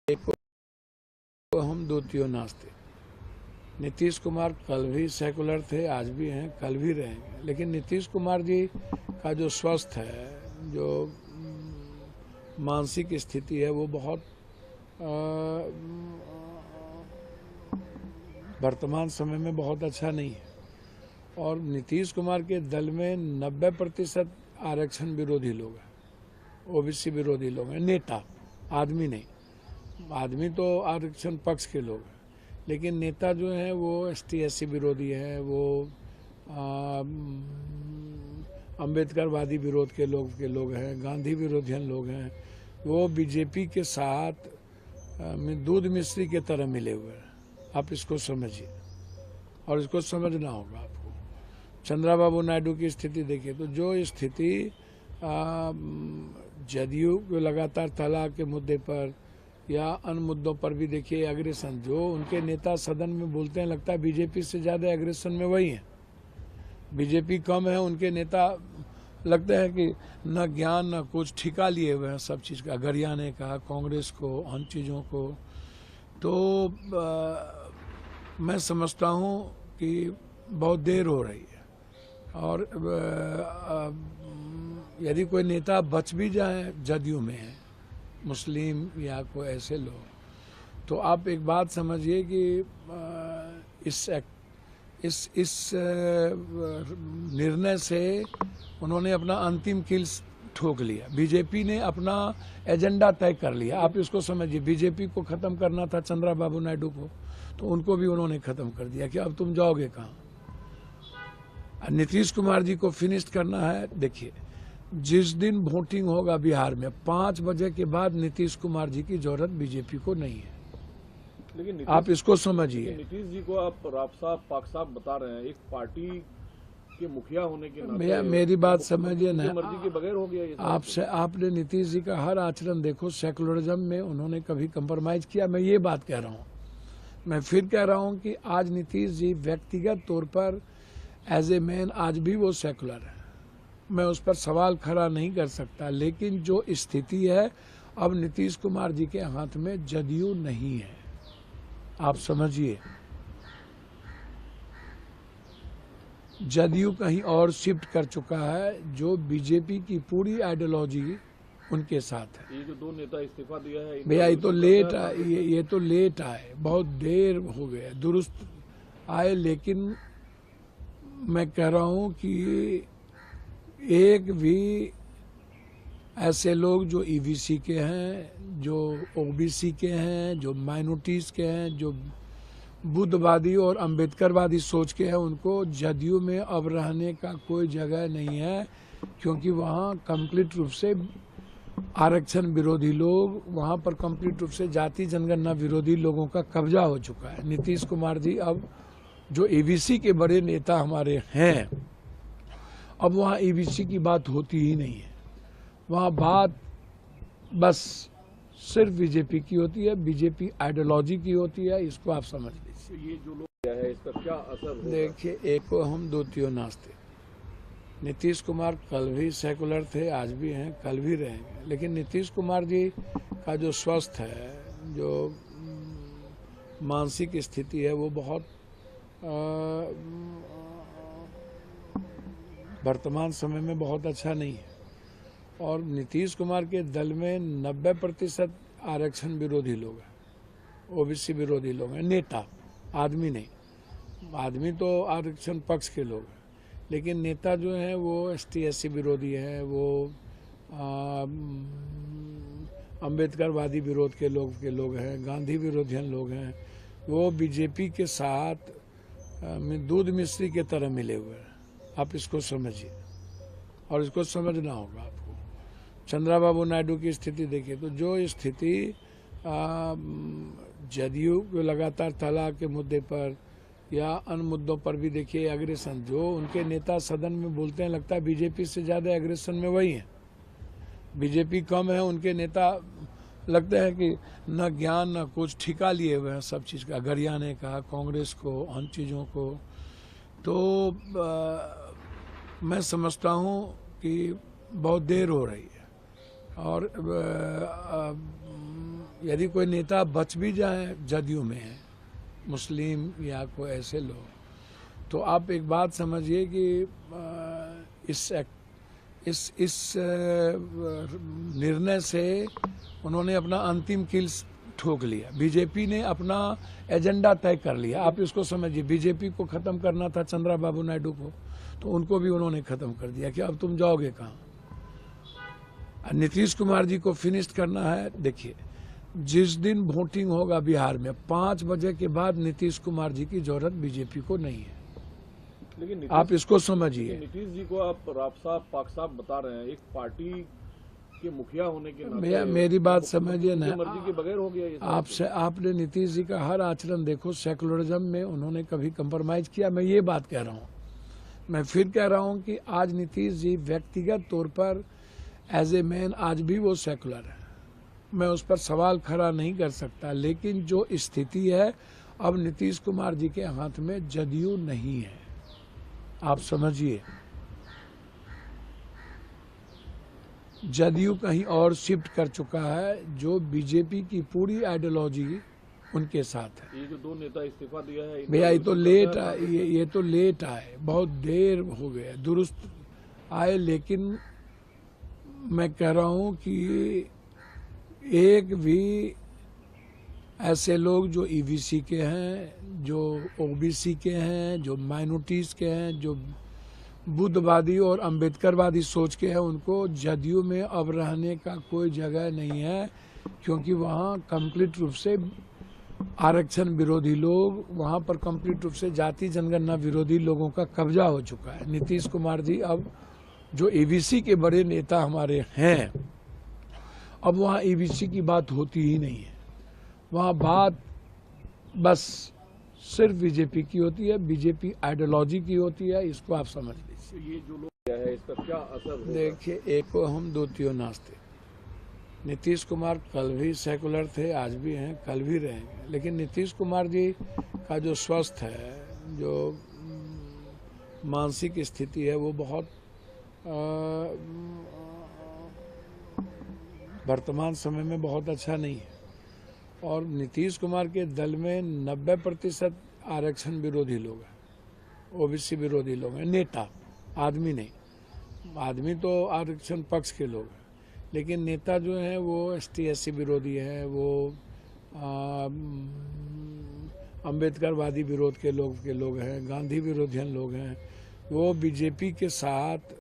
एको हम द्वितीयो नास्ते। नीतीश कुमार कल भी सेकुलर थे, आज भी हैं, कल भी रहेंगे, लेकिन नीतीश कुमार जी का जो स्वास्थ्य है, जो मानसिक स्थिति है, वो बहुत वर्तमान समय में बहुत अच्छा नहीं है। और नीतीश कुमार के दल में 90% आरक्षण विरोधी लोग हैं, ओबीसी विरोधी लोग हैं, नेता, आदमी नहीं। आदमी तो आरक्षण पक्ष के लोग हैं, लेकिन नेता जो हैं वो एसटी एससी विरोधी हैं, वो अम्बेडकरवादी विरोध के लोग हैं, गांधी विरोधियन लोग हैं। वो बीजेपी के साथ दूध मिश्री के तरह मिले हुए हैं। आप इसको समझिए और इसको समझना होगा आपको। चंद्रबाबू नायडू की स्थिति देखिए, तो जो स्थिति जदयू को लगातार तलाक के मुद्दे पर या अन्य मुद्दों पर भी देखिए एग्रेशन, जो उनके नेता सदन में बोलते हैं, लगता है बीजेपी से ज़्यादा एग्रेशन में वही हैं। बीजेपी कम है, उनके नेता लगते हैं कि न ज्ञान न कुछ, ठिका लिए हुए हैं सब चीज़ का, गरियाने का, कांग्रेस को, अन्य चीज़ों को। तो मैं समझता हूँ कि बहुत देर हो रही है, और यदि कोई नेता बच भी जाए जदयू में है, मुस्लिम या कोई ऐसे लोग, तो आप एक बात समझिए कि इस निर्णय से उन्होंने अपना अंतिम कील ठोक लिया। बीजेपी ने अपना एजेंडा तय कर लिया। आप इसको समझिए, बीजेपी को खत्म करना था चंद्रबाबू नायडू को, तो उनको भी उन्होंने खत्म कर दिया कि अब तुम जाओगे कहाँ। नीतीश कुमार जी को फिनिश करना है। देखिए, जिस दिन वोटिंग होगा बिहार में 5 बजे के बाद नीतीश कुमार जी की जरूरत बीजेपी को नहीं है। लेकिन आप इसको समझिए। नीतीश जी को आप राफ साफ पाक साफ बता रहे हैं, एक पार्टी के मुखिया होने के नाते भैया मेरी बात समझिए ना, मर्जी के बगैर हो गया ये। आपने नीतीश जी का हर आचरण देखो, सेकुलरिज्म में उन्होंने कभी कंप्रोमाइज किया? मैं ये बात कह रहा हूँ। मैं फिर कह रहा हूँ कि आज नीतीश जी व्यक्तिगत तौर पर एज ए मैन आज भी वो सेकुलर है, मैं उस पर सवाल खड़ा नहीं कर सकता। लेकिन जो स्थिति है, अब नीतीश कुमार जी के हाथ में जदयू नहीं है। आप समझिए, जदयू कहीं और शिफ्ट कर चुका है, जो बीजेपी की पूरी आइडियोलॉजी उनके साथ है। ये जो 2 नेता इस्तीफा दिया है भैया, ये तो लेट आए, ये तो लेट आए, बहुत देर हो गया, दुरुस्त आए। लेकिन मैं कह रहा हूँ कि एक भी ऐसे लोग जो ईबीसी के हैं, जो ओबीसी के हैं, जो माइनॉरिटीज़ के हैं, जो बुद्धवादी और अंबेडकरवादी सोच के हैं, उनको जदयू में अब रहने का कोई जगह नहीं है, क्योंकि वहाँ कंप्लीट रूप से आरक्षण विरोधी लोग, वहाँ पर कंप्लीट रूप से जाति जनगणना विरोधी लोगों का कब्जा हो चुका है। नीतीश कुमार जी अब जो ईबीसी के बड़े नेता हमारे हैं, अब वहाँ ईबीसी की बात होती ही नहीं है। वहाँ बात बस सिर्फ बीजेपी की होती है, बीजेपी आइडियोलॉजी की होती है। इसको आप समझ लीजिए। ये जो लोग है इसका क्या असर होगा? देखिए, एको हम द्वितीयो नास्ते। नीतीश कुमार कल भी सेकुलर थे, आज भी हैं, कल भी रहेंगे, लेकिन नीतीश कुमार जी का जो स्वास्थ्य है, जो मानसिक स्थिति है, वो बहुत वर्तमान समय में बहुत अच्छा नहीं है। और नीतीश कुमार के दल में 90% आरक्षण विरोधी लोग हैं, ओबीसी विरोधी लोग हैं, नेता, आदमी नहीं। आदमी तो आरक्षण पक्ष के लोग हैं, लेकिन नेता जो हैं वो एसटी एससी विरोधी हैं, वो अम्बेडकरवादी विरोध के लोग हैं, गांधी विरोधियन लोग हैं। वो बीजेपी के साथ दूध मिश्री के तरह मिले हुए हैं। आप इसको समझिए और इसको समझना होगा आपको। चंद्रबाबू नायडू की स्थिति देखिए, तो जो स्थिति जदयू को लगातार तलाक के मुद्दे पर या अन्य मुद्दों पर भी देखिए एग्रेशन, जो उनके नेता सदन में बोलते हैं, लगता है बीजेपी से ज़्यादा एग्रेशन में वही हैं। बीजेपी कम है, उनके नेता लगते हैं कि न ज्ञान न कुछ, ठिका लिए हुए हैं सब चीज़ का, गरियाने का, कांग्रेस को, अन्य चीज़ों को। तो मैं समझता हूँ कि बहुत देर हो रही है, और यदि कोई नेता बच भी जाए जदयू में है, मुस्लिम या कोई ऐसे लोग, तो आप एक बात समझिए कि इस निर्णय से उन्होंने अपना अंतिम कील ठोक लिया। बीजेपी ने अपना एजेंडा तय कर लिया। आप इसको समझिए, बीजेपी को खत्म करना था चंद्रबाबू नायडू को, तो उनको भी उन्होंने खत्म कर दिया कि अब तुम जाओगे कहाँ। नीतीश कुमार जी को फिनिश करना है। देखिए, जिस दिन वोटिंग होगा बिहार में 5 बजे के बाद नीतीश कुमार जी की जरूरत बीजेपी को नहीं है। लेकिन आप इसको समझिए। नीतीश जी को आप राप साहब पाक साहब बता रहे हैं, एक पार्टी के मुखिया होने के नाते भैया मेरी बात समझिए ना, मर्जी के बगैर हो गया ये सब। आपसे आपने नीतीश जी का हर आचरण देखो, सेकुलरिज्म में उन्होंने कभी कंप्रोमाइज किया। मैं ये बात कह रहा हूँ, मैं फिर कह रहा हूँ कि आज नीतीश जी व्यक्तिगत तौर पर एज ए मैन आज भी वो सेकुलर है, मैं उस पर सवाल खड़ा नहीं कर सकता। लेकिन जो स्थिति है, अब नीतीश कुमार जी के हाथ में जदयू नहीं है, आप समझिए। जदयू कहीं और शिफ्ट कर चुका है, जो बीजेपी की पूरी आइडियोलॉजी उनके साथ है। ये जो 2 नेता इस्तीफा दिया है, भैया ये तो लेट आए, ये तो लेट आए, बहुत देर हो गया, दुरुस्त आए। लेकिन मैं कह रहा हूँ कि एक भी ऐसे लोग जो ईबीसी के हैं, जो ओबीसी के हैं, जो माइनॉरिटीज के हैं, जो बुद्धवादी और अंबेडकरवादी सोच के हैं, उनको जदयू में अब रहने का कोई जगह नहीं है। क्योंकि वहाँ कंप्लीट रूप से आरक्षण विरोधी लोग, वहाँ पर कंप्लीट रूप से जाति जनगणना विरोधी लोगों का कब्जा हो चुका है। नीतीश कुमार जी अब जो ईबीसी के बड़े नेता हमारे हैं, अब वहाँ ईबीसी की बात होती ही नहीं है। वहाँ बात बस सिर्फ बीजेपी की होती है, बीजेपी आइडियोलॉजी की होती है। इसको आप समझ लीजिए। ये जो लोग क्या है, इसका क्या असर होगा? देखिए, एक को हम दो तियो नाचते। नीतीश कुमार कल भी सेकुलर थे, आज भी हैं, कल भी रहेंगे। लेकिन नीतीश कुमार जी का जो स्वस्थ है, जो मानसिक स्थिति है, वो बहुत वर्तमान समय में बहुत अच्छा नहीं है। और नीतीश कुमार के दल में 90% आरक्षण विरोधी लोग हैं, ओबीसी विरोधी लोग हैं, नेता, आदमी नहीं। आदमी तो आरक्षण पक्ष के लोग हैं, लेकिन नेता जो हैं वो एसटी एससी विरोधी हैं, वो अंबेडकरवादी विरोध के लोग हैं, गांधी विरोधियन लोग हैं। वो बीजेपी के साथ